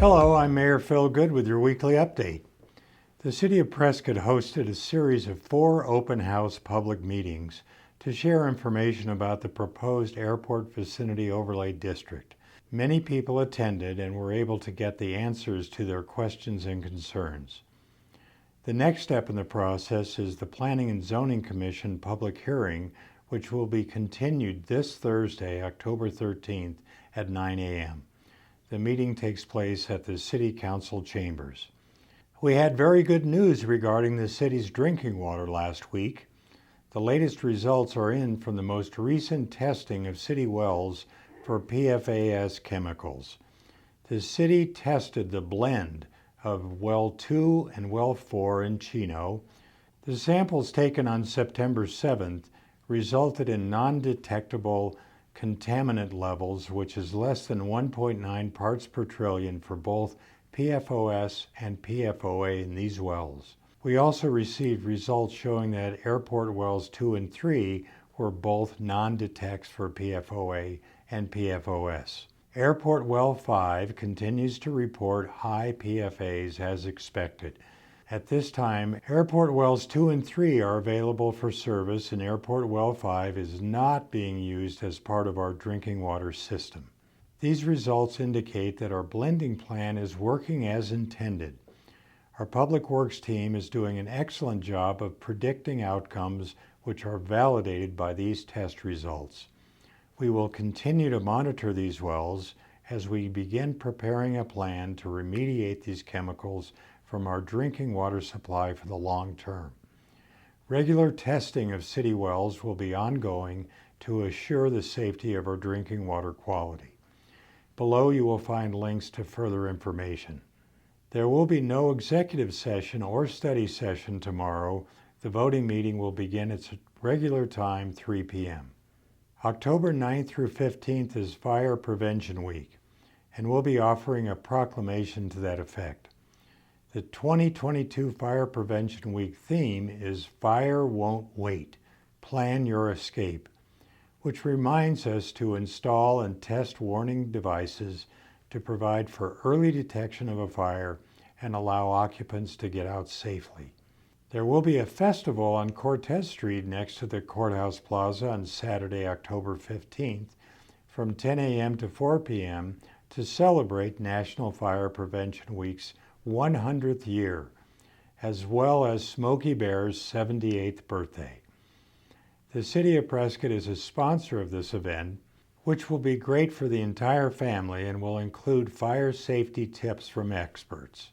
Hello, I'm Mayor Phil Goode with your weekly update. The City of Prescott hosted a series of 4 open house public meetings to share information about the proposed Airport Vicinity Overlay District. Many people attended and were able to get the answers to their questions and concerns. The next step in the process is the Planning and Zoning Commission public hearing, which will be continued this Thursday, October 13th at 9 a.m. The meeting takes place at the City Council chambers. We had very good news regarding the city's drinking water last week. The latest results are in from the most recent testing of city wells for PFAS chemicals. The city tested the blend of well 2 and well 4 in Chino. The samples taken on September 7th resulted in non-detectable contaminant levels, which is less than 1.9 parts per trillion for both PFOS and PFOA in these wells. We also received results showing that airport wells 2 and 3 were both non-detects for PFOA and PFOS. Airport well 5 continues to report high PFAS as expected. At this time, airport wells 2 and 3 are available for service, and airport well 5 is not being used as part of our drinking water system. These results indicate that our blending plan is working as intended. Our Public Works team is doing an excellent job of predicting outcomes which are validated by these test results. We will continue to monitor these wells as we begin preparing a plan to remediate these chemicals from our drinking water supply for the long term. Regular testing of city wells will be ongoing to assure the safety of our drinking water quality. Below you will find links to further information. There will be no executive session or study session tomorrow. The voting meeting will begin at its regular time, 3 p.m. October 9th through 15th is Fire Prevention Week, and we'll be offering a proclamation to that effect. The 2022 Fire Prevention Week theme is Fire Won't Wait, Plan Your Escape, which reminds us to install and test warning devices to provide for early detection of a fire and allow occupants to get out safely. There will be a festival on Cortez Street next to the Courthouse Plaza on Saturday, October 15th from 10 a.m. to 4 p.m. to celebrate National Fire Prevention Week's 100th year, as well as Smokey Bear's 78th birthday. The City of Prescott is a sponsor of this event, which will be great for the entire family and will include fire safety tips from experts.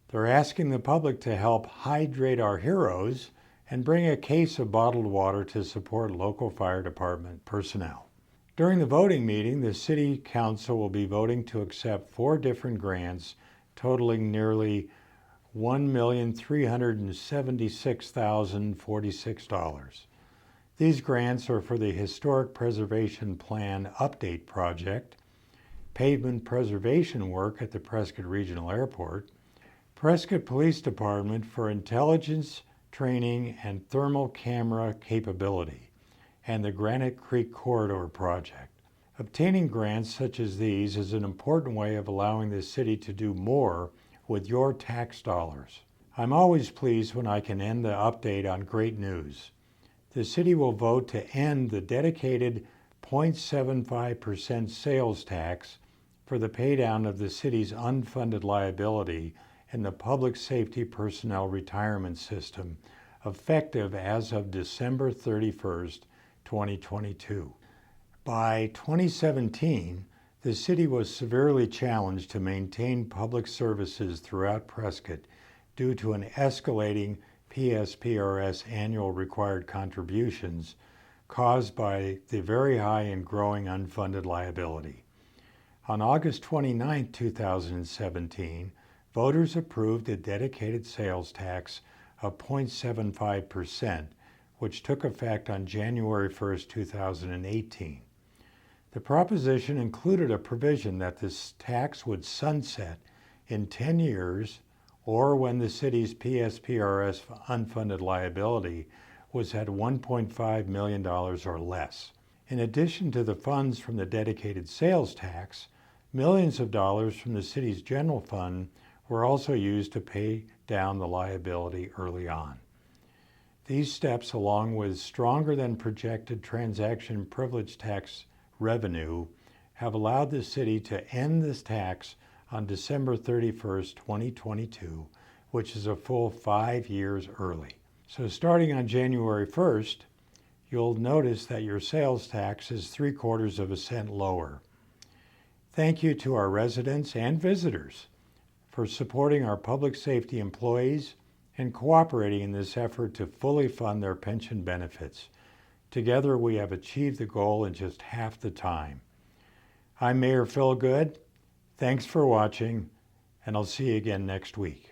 They're asking the public to help hydrate our heroes and bring a case of bottled water to support local fire department personnel. During the voting meeting, the City Council will be voting to accept 4 different grants totaling nearly $1,376,046. These grants are for the Historic Preservation Plan Update Project, pavement preservation work at the Prescott Regional Airport, Prescott Police Department for intelligence, training, and thermal camera capability, and the Granite Creek Corridor Project. Obtaining grants such as these is an important way of allowing the city to do more with your tax dollars. I'm always pleased when I can end the update on great news. The city will vote to end the dedicated 0.75% sales tax for the paydown of the city's unfunded liability in the Public Safety Personnel Retirement System, effective as of December 31st, 2022. By 2017, the city was severely challenged to maintain public services throughout Prescott due to an escalating PSPRS annual required contributions caused by the very high and growing unfunded liability. On August 29, 2017, voters approved a dedicated sales tax of 0.75%, which took effect on January 1, 2018. The proposition included a provision that this tax would sunset in 10 years or when the city's PSPRS unfunded liability was at $1.5 million or less. In addition to the funds from the dedicated sales tax, Millions of dollars from the city's general fund were also used to pay down the liability early on. These steps, along with stronger than projected transaction privilege tax revenue, have allowed the city to end this tax on December 31st, 2022, which is a full 5 years early. So starting on January 1st, you'll notice that your sales tax is 3/4 cent lower. Thank you to our residents and visitors for supporting our public safety employees and cooperating in this effort to fully fund their pension benefits. Together, we have achieved the goal in just half the time. I'm Mayor Phil Goode. Thanks for watching, and I'll see you again next week.